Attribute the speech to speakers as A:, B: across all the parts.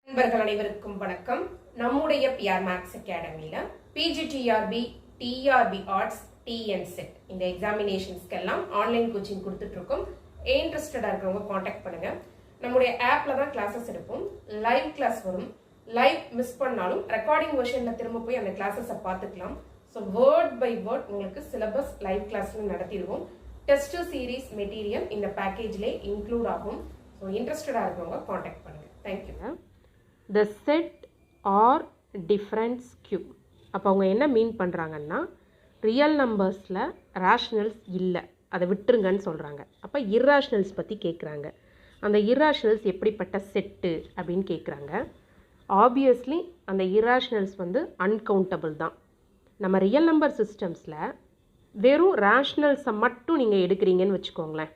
A: நண்பர்கள் அனைவருக்கும் வணக்கம். நம்முடைய பிஆர் மேக்ஸ் அகாடமியில பிஜிடிஆர்பி, டிஆர்பி ஆர்ட்ஸ், டிஎன்செட் இந்த எக்ஸாமினேஷன்ஸ்க்கெல்லாம் ஆன்லைன் கோச்சிங் கொடுத்துட்டு இருக்கோம். இன்ட்ரெஸ்டடா இருக்கிறவங்க காண்டாக்ட் பண்ணுங்க. நம்முடைய ஆப்ல தான் கிளாஸஸ் எடுப்போம். லைவ் கிளாஸ் வரும். லைவ் மிஸ் பண்ணாலும் ரெக்கார்டிங் வெர்ஷன்ல திரும்ப போய் அந்த கிளாஸஸை பார்த்துக்கலாம். ஸோ வேர்ட் பை வேர்ட் உங்களுக்கு சிலபஸ் லைவ் கிளாஸ்ல நடத்திடுவோம். டெஸ்ட் சீரீஸ் மெட்டீரியல் இந்த பேக்கேஜ்ல இன்க்ளூட் ஆகும். ஸோ இன்ட்ரெஸ்டடா இருக்கிறவங்க காண்டாக்ட் பண்ணுங்க. Thank you.
B: The set or difference Q. அப்போ அவங்க என்ன மீன் பண்ணுறாங்கன்னா, ரியல் நம்பர்ஸில் ரேஷ்னல்ஸ் இல்லை, அதை விட்டுருங்கன்னு சொல்கிறாங்க. அப்போ இர்ரேஷ்னல்ஸ் பற்றி கேட்குறாங்க. அந்த இர்ரேஷ்னல்ஸ் எப்படிப்பட்ட செட்டு அப்படின்னு கேட்குறாங்க. ஆப்வியஸ்லி அந்த இர்ரேஷ்னல்ஸ் அன்கவுண்டபிள் தான். நம்ம ரியல் நம்பர் சிஸ்டம்ஸில் வெறும் ரேஷ்னல்ஸை மட்டும் நீங்கள் எடுக்கிறீங்கன்னு வச்சுக்கோங்களேன்.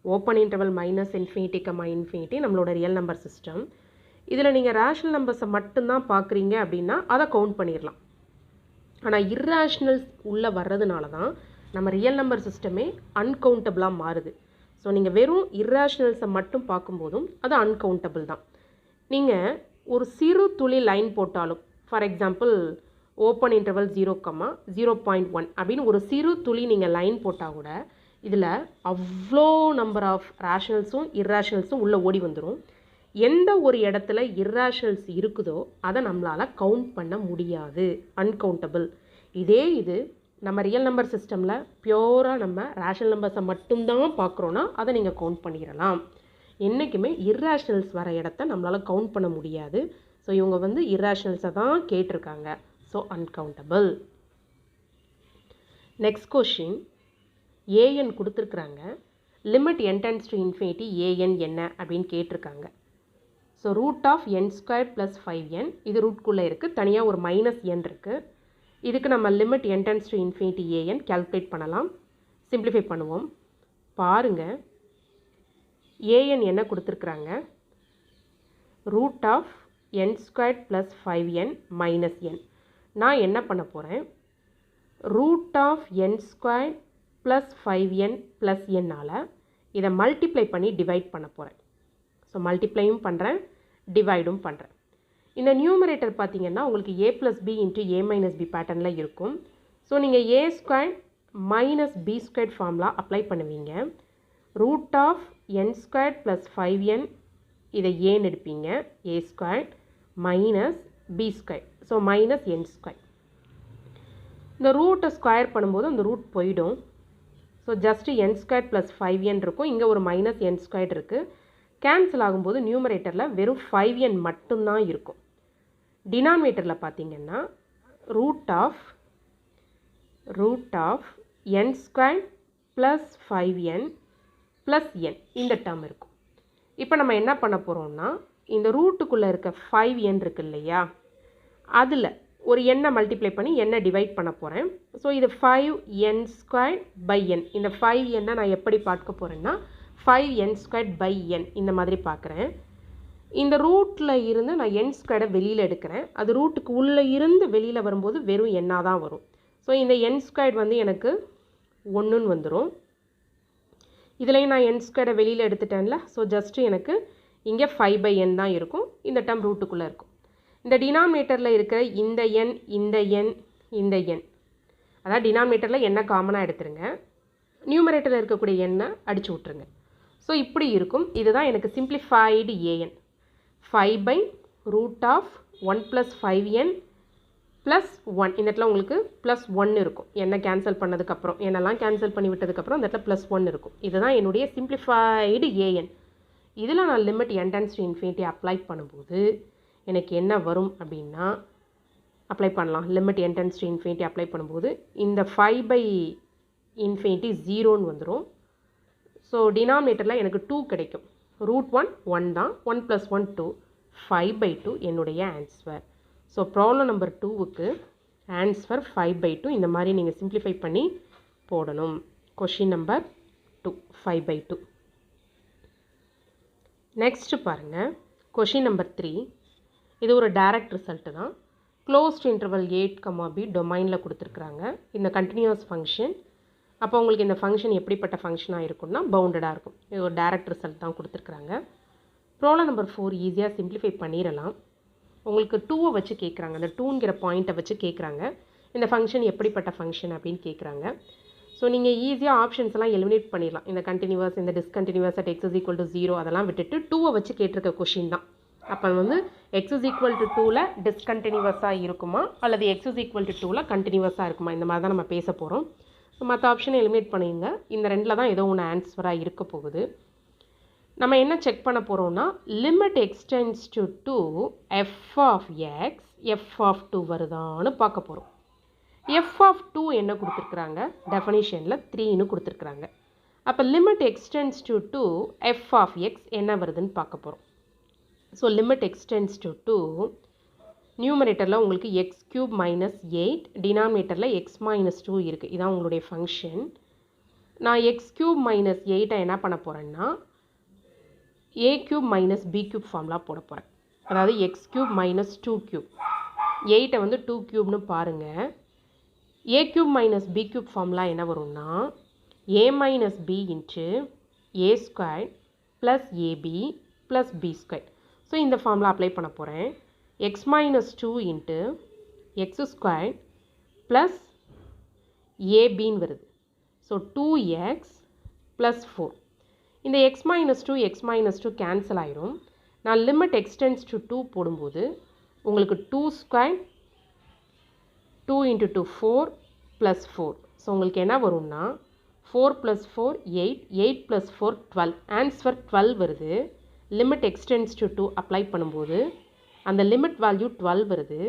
B: Open interval minus infinity comma infinity நம்மளோட ரியல் நம்பர் சிஸ்டம். இதில் நீங்கள் ரேஷ்னல் நம்பர்ஸை மட்டும்தான் பார்க்குறீங்க அப்படின்னா அதை கவுண்ட் பண்ணிடலாம். ஆனால் இர்ரேஷ்னல்ஸ் உள்ளே வர்றதுனால தான் நம்ம ரியல் நம்பர் சிஸ்டமே அன்கவுண்டபிளாக மாறுது. ஸோ நீங்கள் வெறும் இர்ரேஷ்னல்ஸை மட்டும் பார்க்கும்போதும் அது அன்கவுண்டபிள் தான். நீங்கள் ஒரு சிறு துளி லைன் போட்டாலும், ஃபார் எக்ஸாம்பிள் ஓப்பன் இன்டர்வல் 0,0.1 அப்படின்னு ஒரு சிறு துளி நீங்கள் லைன் போட்டால் கூட இதில் அவ்வளோ நம்பர் ஆஃப் ரேஷ்னல்ஸும் இர்ரேஷ்னல்ஸும் உள்ளே ஓடி வந்துடும். எந்த ஒரு இடத்துல இர்ரேஷ்னல்ஸ் இருக்குதோ அதை நம்மளால் கவுண்ட் பண்ண முடியாது, அன்கவுண்டபிள். இது நம்ம ரியல் நம்பர் சிஸ்டமில் பியூராக நம்ம ரேஷ்னல் நம்பர்ஸை மட்டும்தான் பார்க்குறோன்னா அதை நீங்கள் கவுண்ட் பண்ணிடலாம். என்றைக்குமே இர்ரேஷ்னல்ஸ் வர இடத்த நம்மளால் கவுண்ட் பண்ண முடியாது. ஸோ இவங்க இர்ரேஷ்னல்ஸை தான் கேட்டிருக்காங்க. So uncountable. Next question, A N கொடுத்துருக்குறாங்க. Limit n tends to infinity A N என்ன அப்படின்னு கேட்டிருக்காங்க. So root of n square plus 5n இது ரூட்குள்ளே இருக்குது, தனியாக ஒரு மைனஸ் n இருக்குது. இதுக்கு நம்ம limit n tends to infinity a n calculate பண்ணலாம். சிம்பிளிஃபை பண்ணுவோம். பாருங்கள், ஏஎன் என்ன கொடுத்துருக்குறாங்க, root of n square plus 5n minus n. நான் என்ன பண்ண போகிறேன், root of n square plus 5n plus என்னால் இதை மல்டிப்ளை பண்ணி டிவைட் பண்ண போகிறேன். ஸோ மல்டிப்ளையும் பண்ணுறேன், டிவைடும் பண்ணுறேன். இந்த நியூமரேட்டர் பார்த்தீங்கன்னா உங்களுக்கு a plus B into a minus B பேட்டர்னில் இருக்கும். ஸோ நீங்கள் a square minus B square formula apply பண்ணுவீங்க. Root of n square plus 5n இதை ஏன்னு எடுப்பீங்க, a square minus B square, so minus n square. இந்த ரூட்டை ஸ்கொயர் பண்ணும்போது அந்த ரூட் போயிடும். So just n square plus 5n இருக்கும், இங்கே ஒரு மைனஸ் n ஸ்கொயர் இருக்குது. கேன்சல் ஆகும்போது நியூமரேட்டரில் வெறும் 5n மட்டும்தான் இருக்கும். டினாமினேட்டரில் பார்த்தீங்கன்னா root of n square plus 5n plus n இந்த டேர்ம் இருக்கும். இப்போ நம்ம என்ன பண்ண போகிறோம்னா, இந்த ரூட்டுக்குள்ளே இருக்க 5n இருக்கு இல்லையா, அதில் ஒரு எண்ணை மல்டிப்ளை பண்ணி எண்ணை டிவைட் பண்ண போகிறேன். ஸோ இது 5n ஸ்கொயர் பை n. இந்த 5n நான் எப்படி பார்க்க போகிறேன்னா 5n ஸ்கொயர் பை n இந்த மாதிரி பார்க்குறேன். இந்த ரூட்டில் இருந்து நான் n ஸ்கொயரை வெளியில் எடுக்கிறேன். அது ரூட்டுக்கு உள்ளே இருந்து வெளியில் வரும்போது வெறும் n தான் வரும். ஸோ இந்த n ஸ்கொயர் எனக்கு 1ன்னு வந்துடும். இதுலேயும் நான் n ஸ்கொயரை வெளியில் எடுத்துட்டேன்ல. ஸோ ஜஸ்ட்டு எனக்கு இங்கே 5/n தான் இருக்கும். இந்த டேர்ம் ரூட்டுக்குள்ளே இருக்கும். இந்த டினாமினேட்டரில் இருக்கிற இந்த n, இந்த n, இந்த n, அதாவது டினாமினேட்டரில் என்ன காமனாக எடுத்துருங்க, நியூமரேட்டரில் இருக்கக்கூடிய எண்ணை அடிச்சு விட்ருங்க. ஸோ இப்படி இருக்கும். இதுதான் எனக்கு simplified a n. 5 root of 1 plus 5n plus 1. இந்த இடத்துல உங்களுக்கு ப்ளஸ் 1 இருக்கும். என்ன கேன்சல் பண்ணதுக்கப்புறம், என்னெல்லாம் கேன்சல் பண்ணி விட்டதுக்கப்புறம் இந்த இடத்துல ப்ளஸ் 1 இருக்கும். இதுதான் என்னுடைய சிம்பிளிஃபைடு ஏஎன். இதில் நான் limit n tends to infinity apply பண்ணும்போது எனக்கு என்ன வரும் அப்படின்னா, அப்ளை பண்ணலாம். Limit n tends to infinity apply பண்ணும்போது இந்த 5/∞ 0ன்னு வந்துடும். ஸோ டினாமினேட்டரில் எனக்கு 2 கிடைக்கும். ரூட் 1 தான், 1 + 1 2, 5/2 என்னுடைய ஆன்சர். ஸோ ப்ராப்ளம் நம்பர் 2க்கு ஆன்சர் 5/2. இந்த மாதிரி நீங்கள் சிம்பிளிஃபை பண்ணி போடணும். Question number 2 5/2. நெக்ஸ்ட்டு பாருங்கள், கொஷின் நம்பர் 3. இது ஒரு டைரக்ட் ரிசல்ட்டு தான். க்ளோஸ்ட் இன்டர்வல் 8, b டொமைனில் கொடுத்துருக்குறாங்க. இந்த கண்டினியூஸ் ஃபங்க்ஷன். அப்போ உங்களுக்கு இந்த ஃபங்க்ஷன் எப்படிப்பட்ட ஃபங்க்ஷனாக இருக்கும்னா பவுண்டடாக இருக்கும். இது ஒரு டைரக்ட் ரிசல்ட் தான் கொடுத்துருக்குறாங்க. ப்ராப்ளம் நம்பர் 4 ஈஸியாக சிம்பிளிஃபை பண்ணிடலாம். உங்களுக்கு 2 வச்சு கேட்குறாங்க. அந்த 2ங்கிற பாயிண்ட்டை வச்சு கேட்குறாங்க. இந்த ஃபங்க்ஷன் எப்படிப்பட்ட ஃபங்க்ஷன் அப்படின்னு கேட்குறாங்க. ஸோ நீங்கள் ஈஸியாக ஆப்ஷன்ஸ் எல்லாம் எலிமினேட் பண்ணிடலாம். இந்த கண்டினியூவஸ், இந்த discontinuous at X is equal to 0 அதெல்லாம் விட்டுட்டு 2 வச்சு கேட்டிருக்க கொஷின் தான். அப்போ வந்து எக்ஸ் இஸ் ஈக்குவல் டு 2ல் டிஸ்கண்டினியூவஸாக இருக்குமா அல்லது எக்ஸ் இஸ் ஈக்குவல் டு 2ல் கண்டினியூவஸாக இருக்குமா, இந்த மாதிரி தான் நம்ம பேச போகிறோம். ஸோ மற்ற ஆப்ஷனை எலிமினேட் பண்ணிங்க. இந்த ரெண்டில் தான் ஏதோ ஒன்று ஆன்சராக இருக்க போகுது. நம்ம என்ன செக் பண்ண போகிறோம்னா limit extends to 2 F of X F of 2 வருதான்னு பார்க்க போகிறோம். எஃப் ஆஃப் 2 என்ன கொடுத்துருக்குறாங்க, டெஃபனிஷனில் 3ன்னு கொடுத்துருக்குறாங்க. அப்போ limit extends to 2 F of x என்ன வருதுன்னு பார்க்க போகிறோம். ஸோ லிமிட் எக்ஸ்டென்ஸ் டு 2 நியூமரேட்டரில் உங்களுக்கு எக்ஸ் கியூப் மைனஸ் 8, டினாமினேட்டரில் எக்ஸ் மைனஸ் 2 இருக்குது. இதான் உங்களுடைய ஃபங்க்ஷன். நான் எக்ஸ் கியூப் மைனஸ் 8 என்ன பண்ண போகிறேன்னா A cube minus B cube formula போட போகிறேன். அதாவது எக்ஸ் கியூப் மைனஸ் 2 கியூப், 8 வந்து 2 கியூப்னு பாருங்கள். A cube minus B cube formula என்ன வரும்னா A minus B into A square plus AB plus B square. So இந்த ஃபார்முலா அப்ளை பண்ண போகிறேன். X minus 2 into X square plus ஏபின்னு வருது. So 2x plus 4. இந்த எக்ஸ் மைனஸ் 2 கேன்சல் ஆயிரும். நான் லிமிட் எக்ஸ்டென்ஸ் டு 2 போடும்போது உங்களுக்கு 2 ஸ்கொயர் 2 into 2 4 plus 4. ஸோ உங்களுக்கு என்ன வரும்னா 4 plus 4 8, 8 plus 4 12. ஆன்சர் 12 வருது. லிமிட் எக்ஸ்டென்ஸ் டு 2 அப்ளை பண்ணும்போது அந்த லிமிட் வேல்யூ 12 வருது.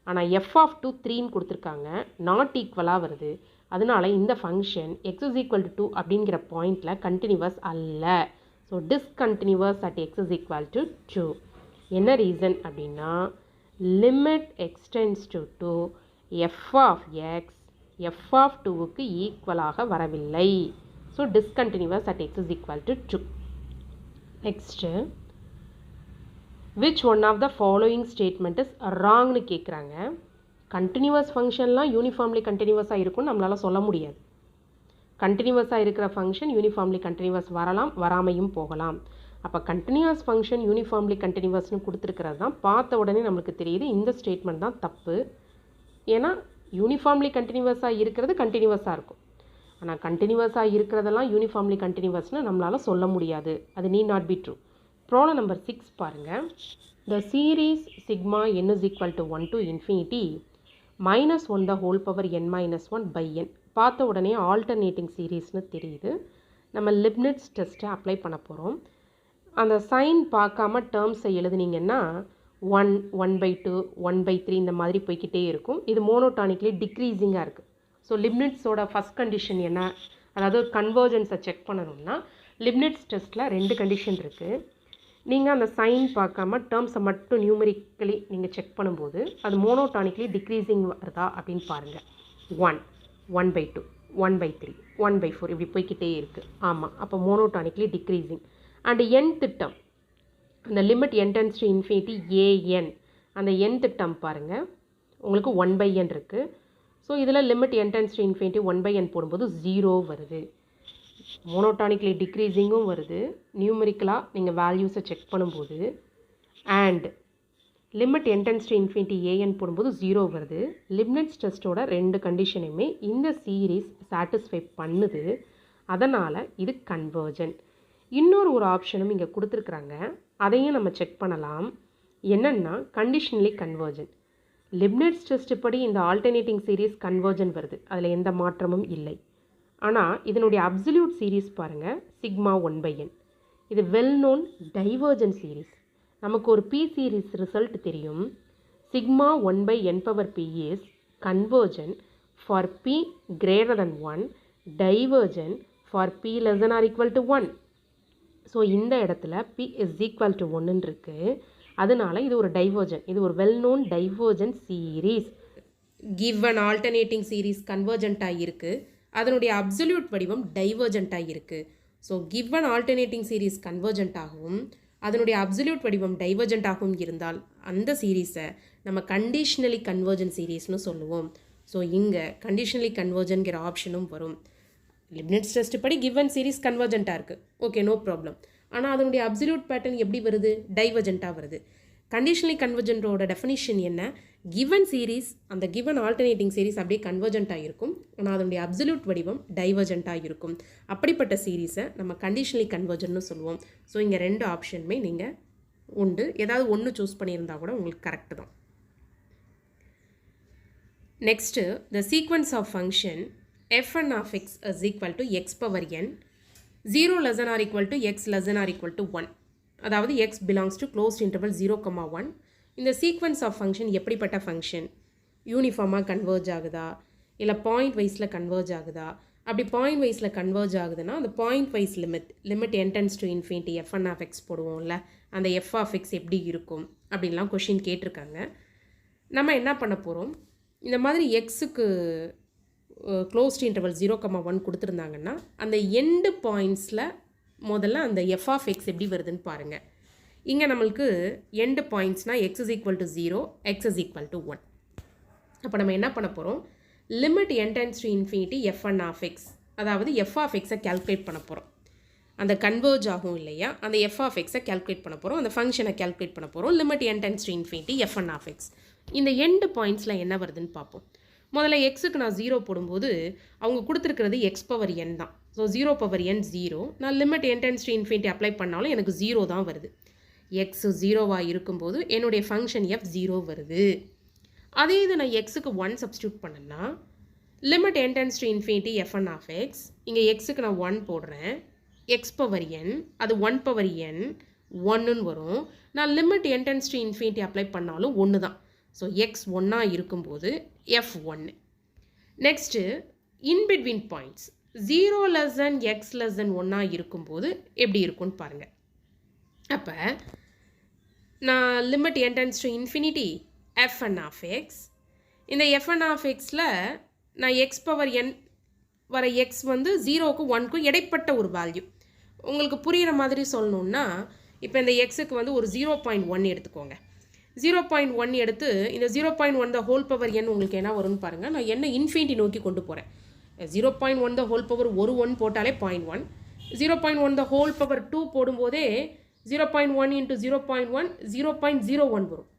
B: ஆனால் எஃப் ஆஃப் 2 3ன்னு கொடுத்துருக்காங்க, நாட் ஈக்குவலாக வருது. அதனால இந்த function X is equal to 2 அப்படிங்கிற பாயிண்டில் கண்டினியூவஸ் அல்ல. So discontinuous at X is equal to 2. என்ன ரீசன் அப்படின்னா limit extends to 2 F of X F of 2க்கு ஈக்குவலாக வரவில்லை. So discontinuous at X is equal to 2. Next which one of the following statement is ராங்னு கேட்குறாங்க. Continuous ஃபங்க்ஷன்லாம் uniformly கண்டினியூவஸாக இருக்கும்னு நம்மளால் சொல்ல முடியாது. கண்டினியூவஸாக இருக்கிற ஃபங்க்ஷன் யூனிஃபார்ம்லி கண்டினியூவஸ் வரலாம், வராமையும் போகலாம். அப்போ கண்டினியூவஸ் ஃபங்க்ஷன் யூனிஃபார்ம்லி கண்டினியூவஸ்னு கொடுத்துருக்கிறது தான் பார்த்த உடனே நம்மளுக்கு தெரியுது இந்த ஸ்டேட்மெண்ட் தான் தப்பு. ஏன்னா யூனிஃபார்ம்லி கண்டினியூவஸாக இருக்கிறது கண்டினியூவஸாக இருக்கும். ஆனால் கண்டினியூவஸாக இருக்கிறதெல்லாம் யூனிஃபார்ம்லி கண்டினியூவஸ்னு நம்மளால் சொல்ல முடியாது. அது need not be true. Problem number 6 பாருங்கள். The series sigma n is equal to 1 to infinity -1 the whole power n minus 1 by n. பார்த்த உடனே ஆல்டர்னேட்டிங் சீரீஸ்னு தெரியுது. நம்ம லிப்னிட்ஸ் டெஸ்ட்டை அப்ளை பண்ண போகிறோம். அந்த சைன் பார்க்காம டேர்ம்ஸை எழுதுனீங்கன்னா 1, 1/2, 1/3 இந்த மாதிரி போய்கிட்டே இருக்கும். இது மோனோட்டானிக்லி டிக்ரீஸிங்காக இருக்குது. ஸோ லிப்னிட்ஸோட ஃபஸ்ட் கண்டிஷன் என்ன, அதாவது கன்வர்ஜன்ஸை செக் பண்ணணும்னா லிப்னிட்ஸ் டெஸ்ட்டில் 2 கண்டிஷன் இருக்குது. நீங்கள் அந்த சைன் பார்க்காம டேர்ம்ஸை மட்டும் நியூமரிக்கலி நீங்கள் செக் பண்ணும்போது அது மோனோட்டானிக்லி டிக்ரீஸிங் வருதா அப்படின்னு பாருங்கள். 1, 1/2, 1/3, 1/4 இப்படி போய்கிட்டே இருக்குது. ஆமாம், அப்போ மோனோட்டானிக்லி டிக்ரீஸிங். அண்ட் nth டேர்ம், அந்த limit n tends to infinity an, அந்த nth டேர்ம் பாருங்கள் உங்களுக்கு 1/n இருக்குது. ஸோ இதில் limit n tends to infinity 1/n போடும்போது 0 வருது. மோனோட்டானிக்லி டிக்ரீஸிங்கும் வருது. நியூமரிக்கலாக நீங்கள் வேல்யூஸை செக் பண்ணும்போது and limit n tends to infinity an போடும்போது 0 வருது. லிப்னிட்ஸ் டெஸ்ட்டோட 2 கண்டிஷனையுமே இந்த சீரீஸ் சாட்டிஸ்ஃபை பண்ணுது. அதனால் இது கன்வர்ஜன். இன்னொரு ஆப்ஷனும் இங்கே கொடுத்துருக்குறாங்க, அதையும் நம்ம செக் பண்ணலாம். என்னென்னா கண்டிஷனலி கன்வர்ஜன். லிப்னிட்ஸ் டெஸ்ட் படி இந்த ஆல்டர்னேட்டிங் சீரீஸ் கன்வர்ஜன் வருது, அதில் எந்த மாற்றமும் இல்லை. ஆனால் இதனுடைய அப்சல்யூட் சீரீஸ் பாருங்கள், சிக்மா 1/n. இது வெல் நோன் டைவர்ஜன் சீரீஸ். நமக்கு ஒரு பி சீரீஸ் ரிசல்ட் தெரியும். Sigma 1/n power p is convergent for p greater than 1, divergence for p less than or equal to 1. So இந்த இடத்துல p is equal to 1 இருக்குது. அதனால இது ஒரு டைவர்ஜன், இது ஒரு well known divergent series. Given alternating series கன்வர்ஜென்ட்டாக இருக்குது, அதனுடைய அப்சல்யூட் வடிவம் டைவர்ஜென்ட்டாக இருக்குது. ஸோ கிவன் ஆல்டர்னேட்டிங் சீரீஸ் கன்வர்ஜென்ட்டாகவும் அதனுடைய அப்சல்யூட் வடிவம் டைவர்ஜென்ட்டாகவும் இருந்தால் அந்த சீரீஸை நம்ம கண்டிஷனலி கன்வர்ஜன் சீரீஸ்னு சொல்லுவோம். ஸோ இங்கே கண்டிஷனலி கன்வர்ஜன்கிற ஆப்ஷனும் வரும். லிப்னிட்ஸ் டெஸ்ட் படி கிவன் சீரீஸ் கன்வர்ஜென்ட்டாக இருக்குது, ஓகே, நோ ப்ராப்ளம். ஆனால் அதனுடைய அப்சல்யூட் பேட்டர்ன் எப்படி வருது, டைவர்ஜென்ட்டாக வருது. கண்டிஷனலி கன்வர்ஜென்ட்டோட டெஃபினிஷன் என்ன? கிவன் சீரீஸ், அந்த கிவன் ஆல்டர்னேட்டிங் சீரீஸ் அப்படியே கன்வர்ஜென்ட்டாக இருக்கும், ஆனால் அதனுடைய அப்சல்யூட் வடிவம் டைவர்ஜென்ட்டாக இருக்கும். அப்படிப்பட்ட சீரீஸை நம்ம கண்டிஷனலி கன்வர்ஜென்ட்னு சொல்லுவோம். ஸோ இங்கே 2 ஆப்ஷனுமே நீங்கள் உண்டு. ஏதாவது ஒன்று சூஸ் பண்ணியிருந்தா கூட உங்களுக்கு கரெக்டு தான். Next, the sequence of function fn of x is equal to x power n 0 less than or equal to x less than or equal to 1. அதாவது x belongs to closed interval 0,1. இந்த sequence of function எப்படிப்பட்ட function? யூனிஃபார்மாக converge ஆகுதா, இல்லை point வைஸில் converge ஆகுதா? அப்படி point வைஸில் converge ஆகுதுன்னா அந்த point wise limit n tends to infinity fn of x போடுவோம்ல, அந்த f of x எப்படி இருக்கும் அப்படின்லாம் கொஷின் கேட்டிருக்காங்க. நம்ம என்ன பண்ண போகிறோம், இந்த மாதிரி எக்ஸுக்கு க்ளோஸ்ட் இன்டர்வல் 0,1 கொடுத்துருந்தாங்கன்னா அந்த எண்டு பாயிண்ட்ஸில் முதல்ல அந்த f of x எப்படி வருதுன்னு பாருங்கள். இங்கே நம்மளுக்கு end பாயிண்ட்ஸ்னால் x is equal to 0, x is equal to 1. அப்போ நம்ம என்ன பண்ண போகிறோம், limit n tends to infinity fn of x, அதாவது f of x-ஐ கேல்குலேட் பண்ண போகிறோம். அந்த கன்வர்ஜ் ஆகும் இல்லையா, அந்த f of x-ஐ கேல்குலேட் பண்ண போகிறோம், அந்த ஃபங்க்ஷனை கேல்குலேட் பண்ண போகிறோம். Limit n tends to infinity fn of x. இந்த எண்டு பாயிண்ட்ஸில் என்ன வருதுன்னு பார்ப்போம். முதல்ல எக்ஸுக்கு நான் 0 போடும்போது அவங்க கொடுத்துருக்கிறது எக்ஸ் பவர் என் தான். So 0 power n 0. நான் limit n tends to infinity apply பண்ணாலும் எனக்கு 0 தான் வருது. எக்ஸ் 0வாக இருக்கும்போது என்னுடைய ஃபங்க்ஷன் f 0 வருது. அதே இது நான் எக்ஸுக்கு 1 சப்ஸ்டியூட் பண்ணேன்னா limit n tends to infinity fn of x, இங்கே எக்ஸுக்கு நான் 1 போடுறேன், எக்ஸ் பவர் என் அது 1 பவர் என் 1ன்னு வரும். நான் limit n tends to infinity apply பண்ணாலும் 1 தான். ஸோ எக்ஸ் 1ஆக இருக்கும்போது F 1. Next, in between points 0 less than x less than 1ஆக இருக்கும்போது எப்படி இருக்கும்னு பாருங்கள். அப்போ நான் limit n tends to infinity fn of x, இந்த fn of xல நான் எக்ஸ் பவர் என் வர எக்ஸ் வந்து 0க்கும் 1க்கும் இடைப்பட்ட ஒரு வேல்யூ. உங்களுக்கு புரிகிற மாதிரி சொல்லணுன்னா இப்போ இந்த எக்ஸுக்கு வந்து ஒரு 0.1 எடுத்துக்கோங்க. 0.1 எடுத்து இந்த 0.1 the whole power n உங்களுக்கு என்ன வரும்னு பாருங்கள். நான் என்ன இன்ஃபினிட்டி நோக்கி கொண்டு போகிறேன். 0.1 the whole power ஒரு 1 போட்டாலே 0.1. 0.1 the whole power 2 போடும்போதே 0.1 into 0.1 0.01 வரும்.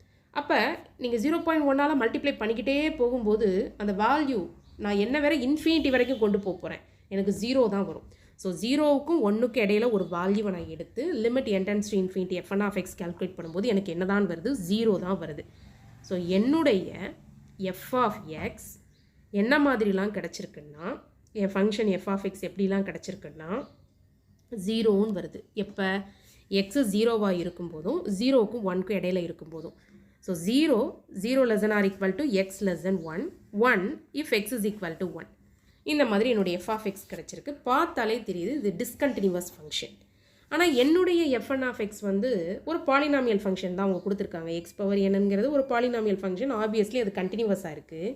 B: அப்போ நீங்கள் 0.1ஆல் மல்டிப்ளை பண்ணிக்கிட்டே போகும்போது அந்த வேல்யூ நான் என்ன வேறு இன்ஃபினிட்டி வரைக்கும் கொண்டு போகிறேன், எனக்கு 0 தான் வரும். ஸோ 0க்கும் 1க்கும் இடையில ஒரு வேல்யூவை நான் எடுத்து limit n tends to infinity fn of x calculate பண்ணும்போது எனக்கு என்ன தான் வருது, 0 தான் வருது. ஸோ என்னுடைய f of x என்ன மாதிரிலாம் கிடச்சிருக்குன்னா, என் ஃபங்க்ஷன் f of x எப்படிலாம் கிடச்சிருக்குன்னா 0ன்னு வருது. எப்போ எக்ஸு 0வாக இருக்கும்போதும் 0க்கும் 1க்கும் இடையில இருக்கும்போதும். So 0 less than or equal to x less than 1 if x is equal to 1. இந்த மாதிரி என்னுடைய f of x கிடச்சிருக்கு. பார்த்தாலே தெரியுது இது டிஸ்கண்டினியூவஸ் ஃபங்க்ஷன். ஆனால் என்னுடைய fn of x வந்து ஒரு பாலினாமியல் ஃபங்க்ஷன் தான் அவங்க கொடுத்துருக்காங்க. எக்ஸ் பவர் என்னங்கிறது ஒரு பாலினாமியல் ஃபங்க்ஷன், ஆப்வியஸ்லி அது கண்டினியூவஸாக இருக்குது.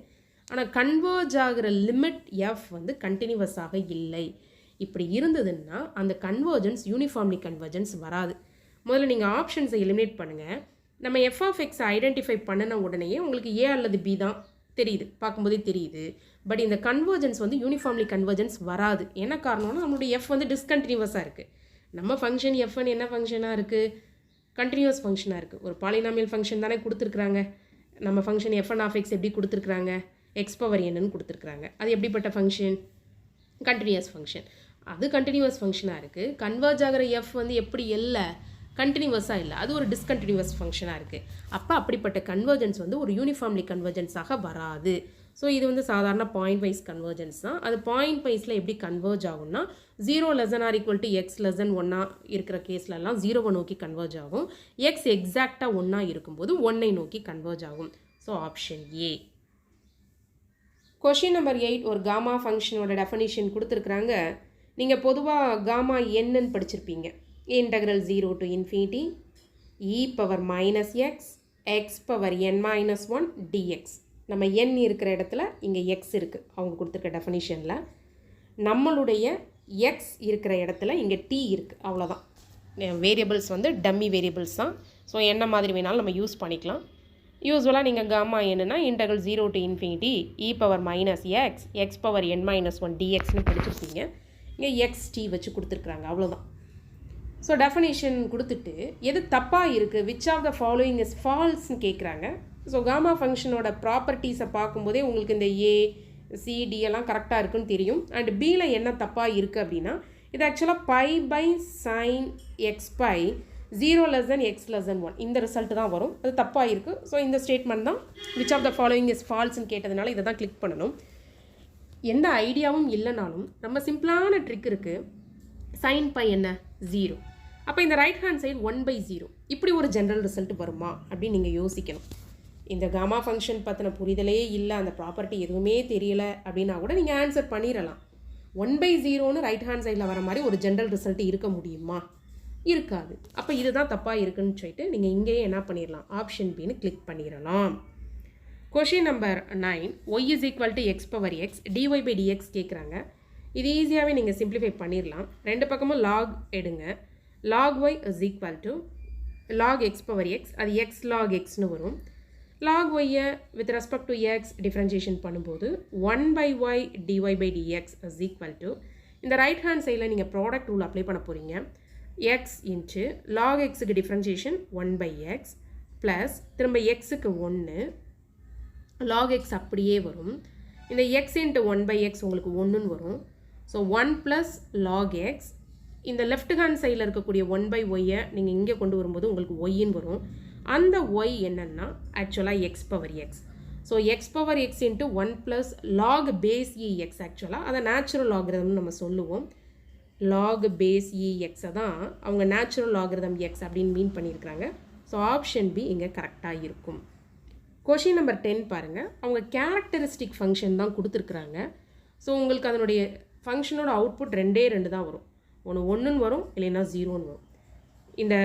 B: ஆனால் கன்வர்ஜ் ஆகிற லிமிட் f வந்து கண்டினியூவஸாக இல்லை. இப்படி இருந்ததுன்னா அந்த கன்வர்ஜன்ஸ் யூனிஃபார்ம்லி கன்வர்ஜன்ஸ் வராது. முதல்ல நீங்கள் ஆப்ஷன்ஸை எலிமினேட் பண்ணுங்கள். நம்ம f of x ஐடென்டிஃபை பண்ணின உடனேயே உங்களுக்கு a அல்லது b தான் தெரியுது, பார்க்கும்போதே தெரியுது. பட் இந்த கன்வர்ஜன்ஸ் வந்து யூனிஃபார்ம்லி கன்வர்ஜன்ஸ் வராது. என்ன காரணம்னா நம்மளுடைய f வந்து டிஸ்கண்டினியூவஸாக இருக்குது. நம்ம ஃபங்க்ஷன் fn என்ன ஃபங்க்ஷனாக இருக்குது, கண்டினியூவஸ் ஃபங்க்ஷனாக இருக்குது. ஒரு பாலினாமியல் ஃபங்க்ஷன் தானே கொடுத்துருக்குறாங்க. நம்ம ஃபங்க்ஷன் fn of x எப்படி கொடுத்துருக்குறாங்க, எக்ஸ் பவர் என்னன்னு கொடுத்துருக்குறாங்க. அது எப்படிப்பட்ட ஃபங்க்ஷன், கண்டினியூவஸ் ஃபங்க்ஷன். அது கண்டினியூவஸ் ஃபங்க்ஷனாக இருக்குது. கன்வர்ஜ் ஆகிற f வந்து எப்படி இல்லை, கண்டினியூவஸாக இல்லை, அது ஒரு டிஸ்கண்டினியூவஸ் ஃபங்க்ஷனாக இருக்குது. அப்போ அப்படிப்பட்ட கன்வர்ஜன்ஸ் வந்து ஒரு யூனிஃபார்ம்லி கன்வர்ஜன்ஸாக வராது. ஸோ இது வந்து சாதாரண பாயிண்ட் வைஸ் கன்வர்ஜன்ஸ் தான். அது பாயிண்ட் வைஸில் எப்படி கன்வர்ஜ் ஆகும்னா 0 less than or equal to x less than 1 இருக்கிற கேஸ்லலாம் 0வை நோக்கி கன்வர்ஜ் ஆகும். எக்ஸ் எக்ஸாக்டாக 1 இருக்கும்போது 1ஐ நோக்கி கன்வர்ஜ் ஆகும். So option A. Question number 8 ஒரு காமா ஃபங்க்ஷனோட டெஃபினிஷன் கொடுத்துருக்குறாங்க. நீங்கள் பொதுவாக காமா என்னன்னு படிச்சிருப்பீங்க. Integral 0 to infinity e power minus x x power n minus 1 dx. நம்ம n இருக்கிற இடத்துல இங்கே x இருக்குது அவங்க கொடுத்துருக்க டெஃபினிஷனில். நம்மளுடைய x இருக்கிற இடத்துல இங்கே t இருக்குது, அவ்வளோதான். வேரியபிள்ஸ் வந்து டம்மி வேரியபிள்ஸ் தான். ஸோ என்ன மாதிரி வேணாலும் நம்ம யூஸ் பண்ணிக்கலாம். யூஸ்வலாக நீங்கள் காமா என்னன்னா integral 0 to infinity e power minus x x power n minus 1 dxன்னு படிச்சிருப்பீங்க. இங்கே xt வச்சு கொடுத்துருக்குறாங்க, அவ்வளோதான். ஸோ டெஃபனிஷன் கொடுத்துட்டு எது தப்பாக இருக்குது, which of the following is ஃபால்ஸ்ன்னு கேட்குறாங்க. ஸோ காமா ஃபங்க்ஷனோட ப்ராப்பர்ட்டிஸை பார்க்கும்போதே உங்களுக்கு இந்த ஏ சிடி எல்லாம் கரெக்டாக இருக்குன்னு தெரியும். அண்ட் பியில் என்ன தப்பாக இருக்குது அப்படின்னா, இது ஆக்சுவலாக pi by sine x by 0 less than x less than 1 இந்த ரிசல்ட் தான் வரும். அது தப்பாக இருக்குது. ஸோ இந்த ஸ்டேட்மெண்ட் தான் which of the following is ஃபால்ஸ்ன்னு கேட்டதுனால இதை தான் கிளிக் பண்ணணும். எந்த ஐடியாவும் இல்லைனாலும் ரொம்ப சிம்பிளான ட்ரிக் இருக்குது. சைன் பை என்ன 0. அப்போ இந்த ரைட் ஹேண்ட் சைடு 1/0 இப்படி ஒரு ஜென்ரல் ரிசல்ட் வருமா அப்படின்னு நீங்கள் யோசிக்கணும். இந்த காமா ஃபங்க்ஷன் பற்றின புரிதலே இல்லை, அந்த ப்ராப்பர்ட்டி எதுவுமே தெரியலை அப்படின்னா கூட நீங்கள் ஆன்சர் பண்ணிடலாம். 1/0ன்னு ரைட் ஹேண்ட் சைடில் வர மாதிரி ஒரு ஜென்ரல் ரிசல்ட் இருக்க முடியுமா? இருக்காது. அப்போ இதுதான் தப்பாக இருக்குன்னு சொல்லிட்டு நீங்கள் இங்கேயே என்ன பண்ணிடலாம், ஆப்ஷன் பின்னு கிளிக் பண்ணிடலாம். Question number 9, y is equal to x power x dy/dx கேட்குறாங்க. இது ஈஸியாகவே நீங்கள் சிம்பிளிஃபை பண்ணிடலாம். ரெண்டு பக்கமும் log எடுங்க. log y is equal to log x power x, அது x log xன்னு வரும். log y with respect to x differentiation பண்ணும்போது 1/y dy/dx is equal to இந்த ரைட் ஹேண்ட் சைடில் நீங்கள் ப்ராடக்ட் ரூல் அப்ளை பண்ண போகிறீங்க. x இன்ட்டு log xக்கு differentiation 1/x plus திரும்ப xக்கு 1 log x அப்படியே வரும். இந்த x இன்ட்டு 1/x உங்களுக்கு 1ன்னு வரும். ஸோ 1 ப்ளஸ் log x, இந்த லெஃப்ட் ஹேண்ட் சைடில் இருக்கக்கூடிய 1/y நீங்கள் இங்கே கொண்டு வரும்போது உங்களுக்கு ஒய்ன்னு வரும். அந்த y என்னன்னா ஆக்சுவலாக x power x. So x power x into 1 plus log base ex ஆக்சுவலாக அதை நேச்சுரல் லாகிரதம்னு நம்ம சொல்லுவோம். log பேஸ் ex தான் அவங்க நேச்சுரல் லாகிரதம் x அப்படின்னு மீன் பண்ணியிருக்கிறாங்க. ஸோ ஆப்ஷன் பி இங்கே கரெக்டாக இருக்கும். கொஷின் நம்பர் 10 பாருங்கள். அவங்க கேரக்டரிஸ்டிக் ஃபங்க்ஷன் தான் கொடுத்துருக்குறாங்க. ஸோ உங்களுக்கு அதனுடைய ஃபங்க்ஷனோட அவுட்புட் ரெண்டே தான் வரும். ஒன்று 1ன்னு வரும், இல்லைன்னா 0ன்னு வரும். இந்த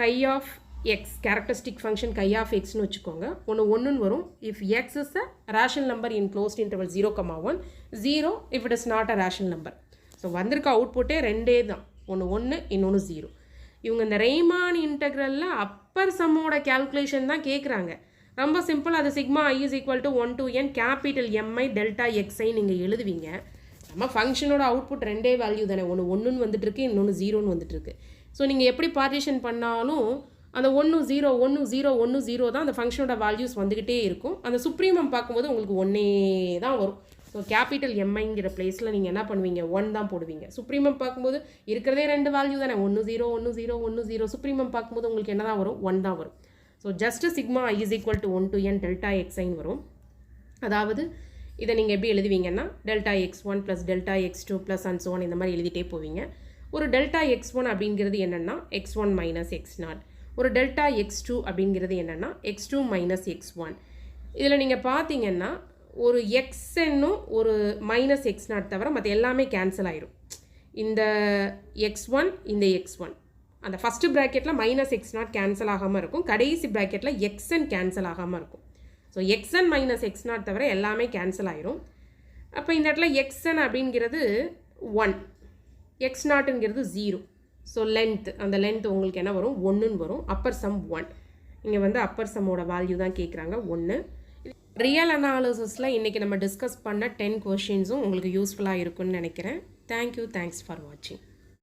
B: chi of X characteristic function chi of எக்ஸ்னு வச்சுக்கோங்க. ஒன்று 1ன்னு வரும் if X is a rational number in closed interval 0,1, 0 if it is not a rational number. So வந்திருக்க அவுட்புட்டே ரெண்டே தான், ஒன்று 1 இன்னொன்று 0. இவங்க இந்த ரெய்மான் இன்டெக்ரலில் அப்பர் சம்மோட கேல்குலேஷன் தான் கேட்குறாங்க. ரொம்ப சிம்பிள். அது sigma i is equal to 1 to n capital mi delta xi நீங்கள் எழுதுவீங்க. நம்ம ஃபங்க்ஷனோட அவுட்புட் ரெண்டே வேல்யூ தானே, ஒன்று 1ன்னு வந்துட்டுருக்கு, இன்னொன்று 0ன்னு வந்துட்டுருக்கு. ஸோ நீங்கள் எப்படி பார்ட்டிஷன் பண்ணாலும் அந்த 1 0 1 0 1 0 தான் அந்த ஃபங்க்ஷனோட வேல்யூஸ் வந்துக்கிட்டே இருக்கும். அந்த சுப்ரீமம் பார்க்கும்போது உங்களுக்கு 1 தான் வரும். ஸோ கேபிட்டல் எம்ஐங்கிற பிளேஸில் நீங்கள் என்ன பண்ணுவீங்க, 1 தான் போடுவீங்க. சுப்ரீமம் பார்க்கும்போது இருக்கிறதே ரெண்டு வேல்யூ தானே, 1 0 1 0 1 0. சுப்ரீமம் பார்க்கும்போது உங்களுக்கு என்ன தான் வரும், 1 தான் வரும். So just sigma i is equal to 1 to n delta xi வரும். அதாவது இதை நீங்கள் எப்படி எழுதுவீங்கன்னா delta x1 plus delta x2 plus and so on இந்த மாதிரி எழுதிட்டே போவீங்க. ஒரு டெல்டா x1 அப்படிங்கிறது என்னென்னா x1 மைனஸ் x0. ஒரு டெல்டா x2 அப்படிங்கிறது என்னென்னா x2 மைனஸ் x1. இதில் நீங்கள் பார்த்தீங்கன்னா ஒரு xன்னும் ஒரு மைனஸ் x0 தவிர மற்ற எல்லாமே கேன்சல் ஆயிரும். இந்த x1 இந்த x1 அந்த ஃபஸ்ட்டு ப்ராக்கெட்டில் மைனஸ் x0 கேன்சல் ஆகாமல் இருக்கும், கடைசி ப்ராக்கெட்டில் xn கேன்சல் ஆகாமல் இருக்கும். ஸோ xn மைனஸ் x0 தவிர எல்லாமே கேன்சல் ஆயிரும். அப்போ இந்த இடத்துல xn அப்படிங்கிறது 1, x0ங்கிறது 0. ஸோ லென்த், அந்த லென்த் உங்களுக்கு என்ன வரும், 1ன்னு வரும். Upper sum 1. இங்கே வந்து அப்பர் சம்மோட வேல்யூ தான் கேட்குறாங்க, 1. ரியல் அனாலிசிஸில் இன்றைக்கி நம்ம டிஸ்கஸ் பண்ண 10 கொஷின்ஸும் உங்களுக்கு யூஸ்ஃபுல்லாக இருக்குன்னு நினைக்கிறேன். தேங்க்யூ, தேங்க்ஸ் ஃபார் வாட்சிங்.